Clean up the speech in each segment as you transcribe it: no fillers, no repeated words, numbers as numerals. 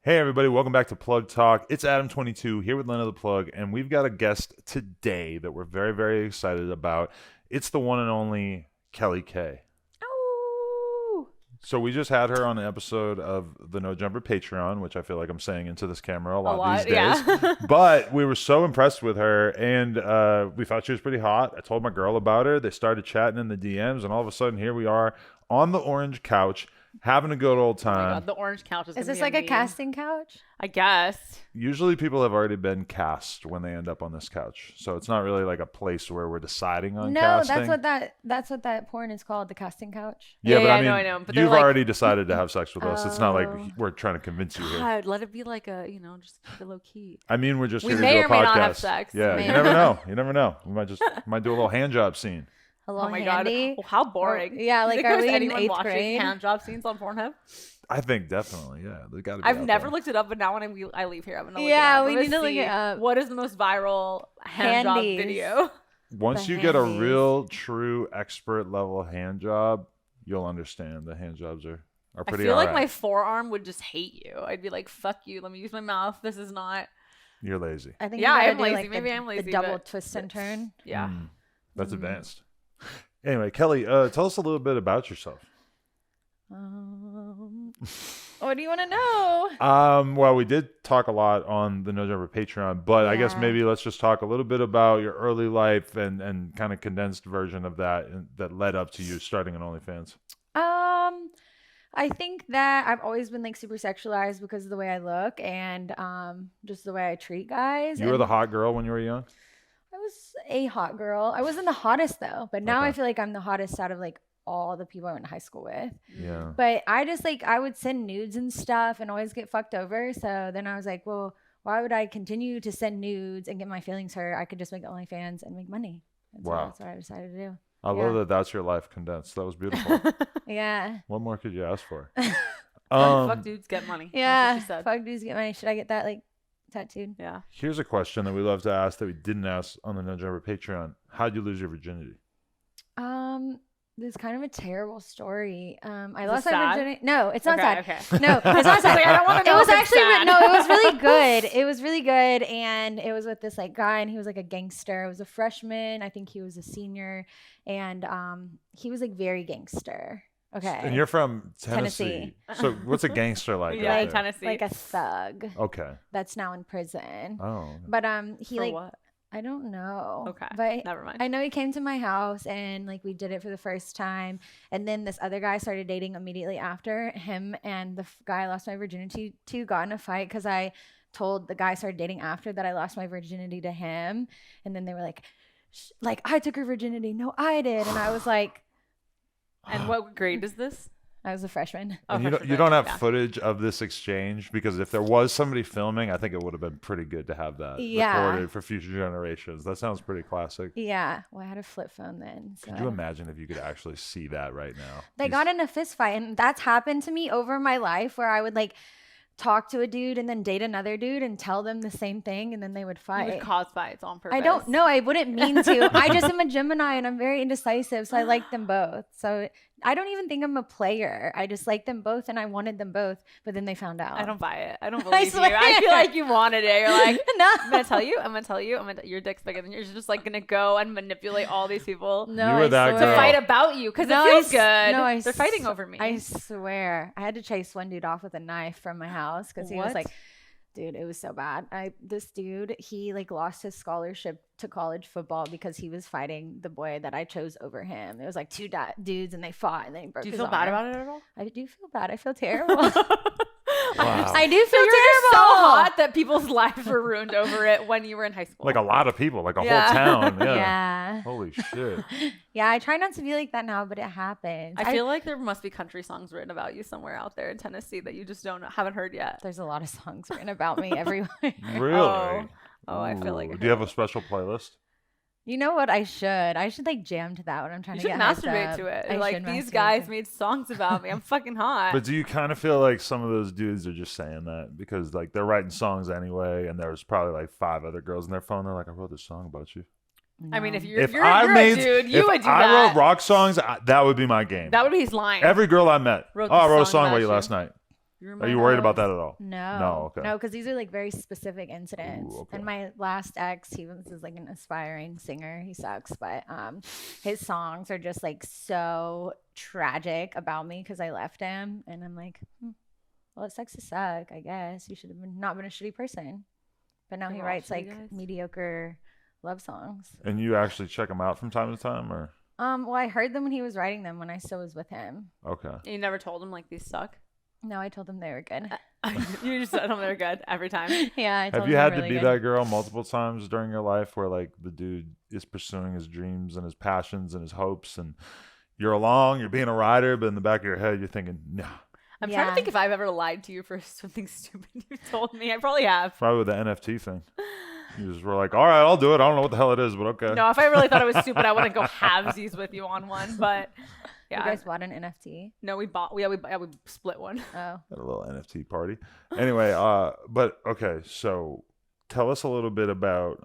Hey everybody, welcome back to Plug Talk. It's Adam22 here with Lena the Plug, and we've got a guest today that we're very, very excited about. It's the one and only Kelly K. Oh. So we just had her on an episode of the No Jumper Patreon, which I feel like I'm saying into this camera a lot these days. Yeah. But we were so impressed with her, and we thought she was pretty hot. I told my girl about her. They started chatting in the DMs, and all of a sudden here we are on the orange couch, having a good old time. Oh my God, the orange couch is this like a casting couch? I guess. Usually people have already been cast when they end up on this couch. So it's not really like a place where we're deciding on casting. That's what that porn is called, the casting couch. Yeah, but I mean, I know. But you've like, already decided to have sex with us. It's not like we're trying to convince you here. God, let it be like a, just keep it low key. I mean, we're just We here may to do or a may podcast. not have sex. Yeah, May you or never know. You never know. We might do a little hand job scene. A little Oh my handy. God. Well, how boring. Or, yeah, You like think are there's we in anyone 8th watching grade? hand job scenes on Pornhub? I think definitely, yeah. They got to be I've out never there. looked it up, but now when I leave here, I'm gonna look Yeah, it up. we I'm gonna need to look see it up. What is the most viral hand job Handies. video? Once The you get a handies. real, true expert level hand job, you'll understand the hand jobs are I pretty feel like alright. my forearm would just hate you. I'd be like, "Fuck you. Let me use my mouth. This is not." You're lazy. I think Yeah, you I gotta am do, lazy. like, Maybe the, I'm lazy, the double but- twist and turn. Yeah. That's advanced. Anyway, Kelly, tell us a little bit about yourself. What do you want to know? Well, we did talk a lot on the No Jumper Patreon, but I guess Yeah. maybe let's just talk a little bit about your early life and kind of condensed version of that that led up to you starting an OnlyFans. I think that I've always been like super sexualized because of the way I look and just the way I treat guys. You were and the hot girl when you were young? I was a hot girl. I wasn't the hottest though, but now I Okay. feel like I'm the hottest out of like all the people I went to high school with. Yeah. But I just like I would send nudes and stuff and always get fucked over. So then I was like, well, why would I continue to send nudes and get my feelings hurt? I could just make OnlyFans and make money. And so Wow. that's what I decided to do. I love that that's your life condensed. That was beautiful. Yeah. What more could you ask for? Fuck dudes, get money. Yeah. That's what she said. Fuck dudes get money. Should I get that like tattooed? Yeah. Here's a question that we love to ask that we didn't ask on the No Jumper Patreon. How'd you lose your virginity? This is kind of a terrible story. I Is lost it my sad? virginity. No, it's not Okay, sad. okay. No, it's not sad. Like, I don't want to It know. was if it's actually sad. no, it was really good. It was really good, and it was with this like guy, and he was like a gangster. It was a freshman. I think he was a senior, and he was like very gangster. Okay, And you're from Tennessee. So what's a gangster like? Yeah, out in there? Tennessee. like a thug Okay. that's now in prison. Oh. But he For like what? I don't know. Okay. but Never mind. I know he came to my house and like we did it for the first time, and then this other guy started dating immediately after him, and the guy I lost my virginity to got in a fight because I told the guy I started dating after that I lost my virginity to him, and then they were like I took her virginity. No, I did, and I was like, And what grade is this? I was a freshman. Oh, And you freshman don't, you don't grade, have yeah. footage of this exchange, because if there was somebody filming, I think it would have been pretty good to have that Yeah. recorded for future generations. That sounds pretty classic. Yeah, well, I had a flip phone then. So. Could you imagine if you could actually see that right now? They got in a fist fight, and that's happened to me over my life where I would like talk to a dude and then date another dude and tell them the same thing, and then they would You fight. would cause fights on purpose. I don't know. I wouldn't mean to. I just am a Gemini and I'm very indecisive, so I like them both. So I don't even think I'm a player. I just like them both and I wanted them both, but then they found out. I don't buy it. I don't I believe you. swear. I feel like you wanted it. You're like, No. I'm gonna tell you. I'm gonna tell you. Your dick's bigger than yours. You're just like gonna go and manipulate all these people No, You were I that swear. to girl. fight about you because No, it I feels s- good. no, I They're fighting s- over me. I swear. I had to chase one dude off with a knife from my house because he was What? like, dude, it was so bad. This dude, he like lost his scholarship to college football because he was fighting the boy that I chose over him. It was like two dudes and they fought and then he broke Do you his feel bad arm. about it at all? I do feel bad. I feel terrible. Wow. I do feel So you're terrible. so hot that people's lives were ruined over it when you were in high school. Like a lot of people, like a Yeah. whole town. Yeah. Yeah. Holy shit. Yeah, I try not to be like that now, but it happens. I feel like there must be country songs written about you somewhere out there in Tennessee that you just haven't heard yet. there's a lot of songs written about me everywhere. Really? Oh, I feel like Ooh. I Do you have heard a special playlist? You know what? I should like jam to that when I'm trying You to should get hyped masturbate up. to it. I Like should these masturbate guys to it. made songs about me. I'm fucking hot. But do you kind of feel like some of those dudes are just saying that because like they're writing songs anyway, and there's probably like 5 other girls in their phone. They're like, I wrote this song about you. I mean, if No. you're, If you're, I you're made, a dude, you if would do I that. wrote rock songs, that would be my game. That would be his line. Every girl I met, Wrote I the wrote a song song about about you you. last night. You're Are my you worried about house. that at all? No, okay. no, because these are like very specific incidents. Ooh, okay. And my last ex, he was like an aspiring singer. He sucks, but his songs are just like so tragic about me because I left him, and I'm like, well, it sucks to suck. I guess you should have not been a shitty person. But now They he were all writes shitty like guys? mediocre love songs. And you actually check him out from time to time, or Well, I heard them when he was writing them when I still was with him. okay? You never told him like these suck. No, I told him they were good. You just said them they're good every time. Yeah, I told Have him you they had were to really be good. that girl multiple times during your life, where like the dude is pursuing his dreams and his passions and his hopes, and you're along, you're being a rider, but in the back of your head, you're thinking, nah. I'm trying to Yeah. think if I've ever lied to you for something stupid you told me. I probably have. Probably with the NFT thing. You just were like, all right, I'll do it. I don't know what the hell it is, but okay. No, if I really thought it was stupid, I wouldn't go halvesies with you on one. But yeah, You guys bought an NFT? no, we split one. Oh. At a little NFT party. Anyway, but okay, so tell us a little bit about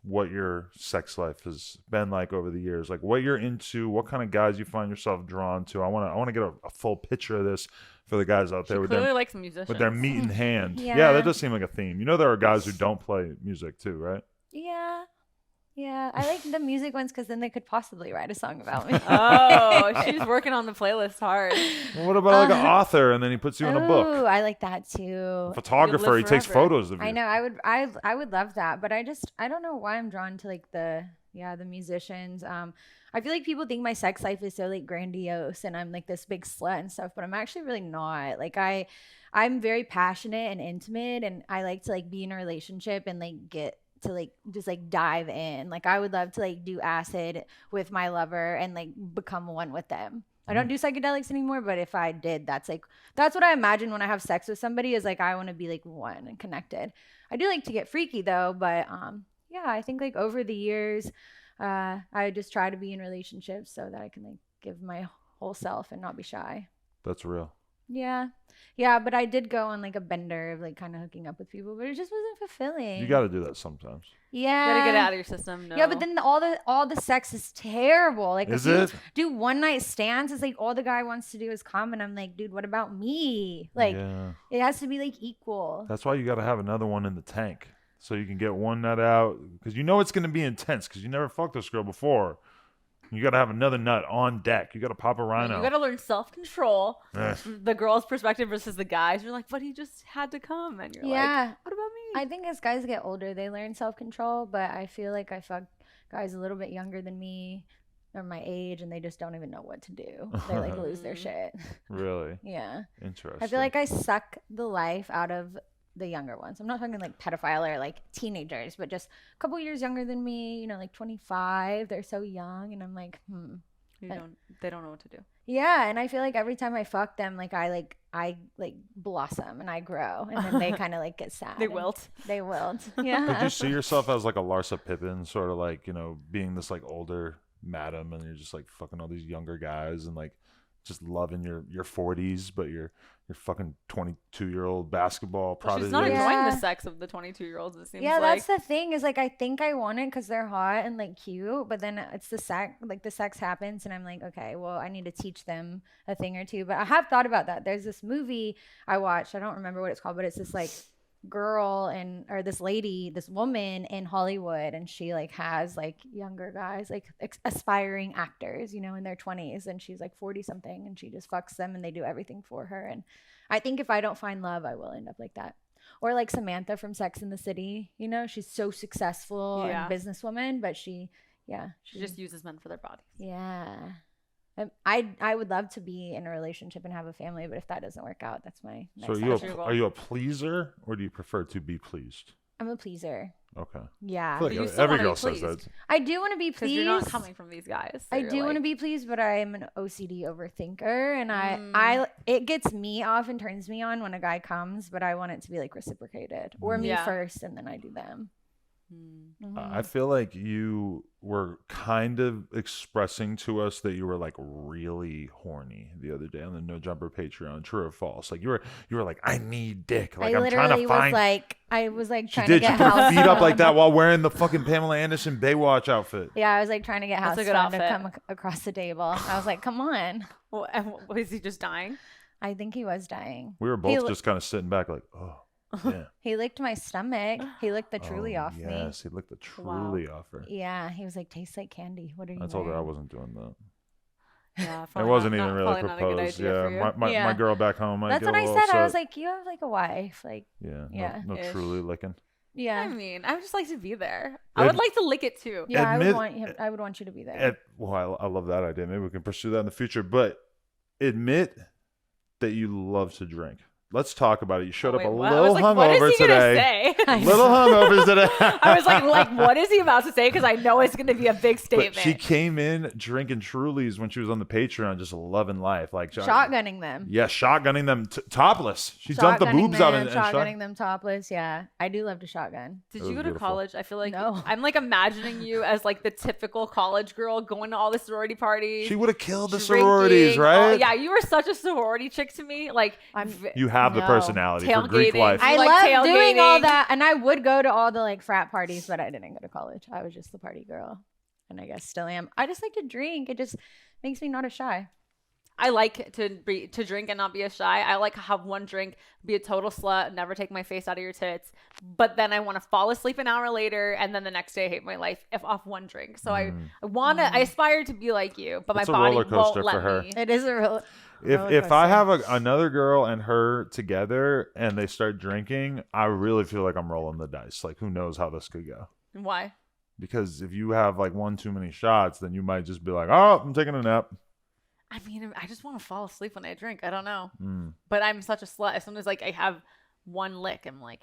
what your sex life has been like over the years, like what you're into, what kind of guys you find yourself drawn to. I want to get a full picture of this for the guys out there She with clearly their likes musicians. meat in hand. Yeah, Yeah. that does seem like a theme. You know, there are guys who don't play music too, right? Yeah. Yeah. I like the music ones because then they could possibly write a song about me. Oh, she's working on the playlist hard. Well, what about like an author and then he puts you in a book? Ooh, I like that too. Photographer, he live takes forever. photos of you. I know. I would love that, but I don't know why I'm drawn to like the musicians. I feel like people think my sex life is so like grandiose and I'm like this big slut and stuff, but I'm actually really not. Like I'm very passionate and intimate, and I like to like be in a relationship and like get to like just like dive in. Like I would love to like do acid with my lover and like become one with them. I don't do psychedelics anymore, but if I did, that's what I imagine when I have sex with somebody is like I want to be like one and connected. I do like to get freaky though, but yeah, I think like over the years, I just try to be in relationships so that I can like give my whole self and not be shy. That's real. Yeah. Yeah, but I did go on like a bender of like kind of hooking up with people, but it just wasn't fulfilling. You got to do that sometimes. Yeah. Gotta get it out of your system. No. Yeah, but then all the sex is terrible. Like Is if you it? do one night stands, it's like all the guy wants to do is come, and I'm like, dude, what about me? Like Yeah. it has to be like equal. That's why you got to have another one in the tank so you can get one nut out because you know it's going to be intense because you never fucked this girl before. You got to have another nut on deck. You got to pop a rhino. You gotta learn self-control. Eh. The girl's perspective versus the guys. You're like, but he just had to come, and you're Yeah. like, what about me? I think as guys get older, they learn self control, but I feel like I fuck guys a little bit younger than me or my age, and they just don't even know what to do. They like lose their shit. Really Yeah. interesting. I feel like I suck the life out of the younger ones. I'm not talking like pedophile or like teenagers, but just a couple years younger than me, you know, like 25. They're so young, and I'm like, They don't know what to do. Yeah, and I feel like every time I fuck them, like I blossom and I grow, and then they kind of like get sad. They and wilt. They wilt. Did Yeah. you see yourself as like a Larsa Pippen, sort of like, you know, being this like older madam and you're just like fucking all these younger guys and like just loving your 40s, but you're fucking 22-year-old basketball Well, prodigy. she's not Yeah. enjoying the sex of the 22-year-olds. It seems Yeah, like. that's the thing is like I think I want it because they're hot and like cute, but then it's the sex, like the sex happens, and I'm like, okay, well, I need to teach them a thing or two. But I have thought about that. There's this movie I watched. I don't remember what it's called, but it's this like girl or this lady, this woman in Hollywood, and she like has like younger guys, like aspiring actors, you know, in their 20s, and she's like 40 something, and she just fucks them and they do everything for her. And I think if I don't find love, I will end up like that. Or like Samantha from Sex and the City, you know, she's so successful Yeah. and businesswoman, but she She just uses men for their bodies. yeah. I would love to be in a relationship and have a family, but if that doesn't work out, that's my So next That's step. your goal. are you a pleaser or do you prefer to be pleased? I'm a pleaser. Okay. Yeah. I feel But you like still every wanna be girl says pleased. that. I do want to be Because pleased. you're not coming from these guys. so I you're do want to like- be pleased, but I am an OCD overthinker, and I it gets me off and turns me on when a guy comes, but I want it to be like reciprocated or me Yeah. first, and then I do them. I feel like you were kind of expressing to us that you were like really horny the other day on the No Jumper Patreon. True or false? Like you were like, I need dick. Like I I'm trying literally to find. I was like She trying did. to She get put her house feet up like phone. that while wearing the fucking Pamela Anderson Baywatch outfit. Yeah, I was like trying to get house That's a good phone to outfit. come across the table. I was like, come on. Well, was he just dying? I think he was dying. We were He both li- just kind of sitting back like, oh, yeah. He licked my stomach. He licked the Truly Oh, off me. yes, he licked the Truly off her. Yeah, he was like, tastes like candy. What are you I told her I wearing?" wasn't doing that. Yeah, It probably wasn't not, even not, really probably not a good proposed. idea for you. Yeah, my Yeah. girl back home might That's get what a I little said. I was upset. like, you have like a wife. Like, Yeah, Yeah. no Ish. Truly licking. I yeah. mean, I would just like to be there. Ad- I would like to lick it too. Yeah, Admit- I would want you to be there. Well, I love that idea. Maybe we can pursue that in the future. But admit that you love to drink. Let's talk about it. You showed up a What? I little was like, what hungover is he gonna today. say? Little hungovers today. I was like, what is he about to say? Because I know it's going to be a big statement. But she came in drinking Trulies when she was on the Patreon, just loving life, like Shotgunning them. Yeah, shotgunning them topless. She dumped the boobs out and shotgunning them topless. Yeah, I do love to shotgun. Did It you was go to beautiful. college? I feel like No. I'm like imagining you as like the typical college girl going to all the sorority parties. She would have killed the drinking. sororities, right? Oh, yeah, you were such a sorority chick to me. Like, You have the No. personality for Greek Tailgating. life. I like love doing all tailgating. that, and I would go to all the like frat parties, but I didn't go to college. I was just the party girl, and I guess still am. I just like to drink. It just makes me not as shy. I like to drink and not be a shy. I like have one drink, be a total slut, never take my face out of your tits. But then I want to fall asleep an hour later, and then the next day I hate my life if off one drink. So I I aspire to be like you, but It's a my body roller coaster won't for let her. me. It is a real. If I have another girl and her together and they start drinking, I really feel like I'm rolling the dice. Like, who knows how this could go? Why? Because if you have like one too many shots, then you might just be like, oh, I'm taking a nap. I mean, I just want to fall asleep when I drink. I don't know, Mm. but I'm such a slut. As soon as like I have one lick, I'm like,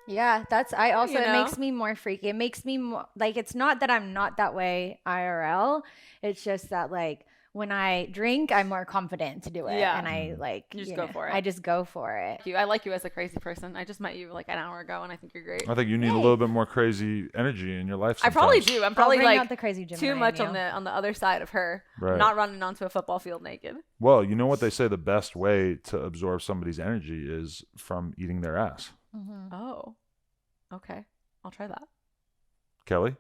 Yeah, that's I also You it know? makes me more freaky. It makes me more like it's not that I'm not that way IRL. It's just that like when I drink, I'm more confident to do it. Yeah. And I like You just go for it. I just go for it. I like you as a crazy person. I just met you like an hour ago, and I think you're great. I think you need a Hey. little bit more crazy energy in your life. I probably sometimes. do. I'm I'll probably bring like out the crazy Gemini too in much you. on the other side of her. Right. Not running onto a football field naked. Well, you know what they say the best way to absorb somebody's energy is from eating their ass. Mhm. Oh, okay. I'll try that. Kelly?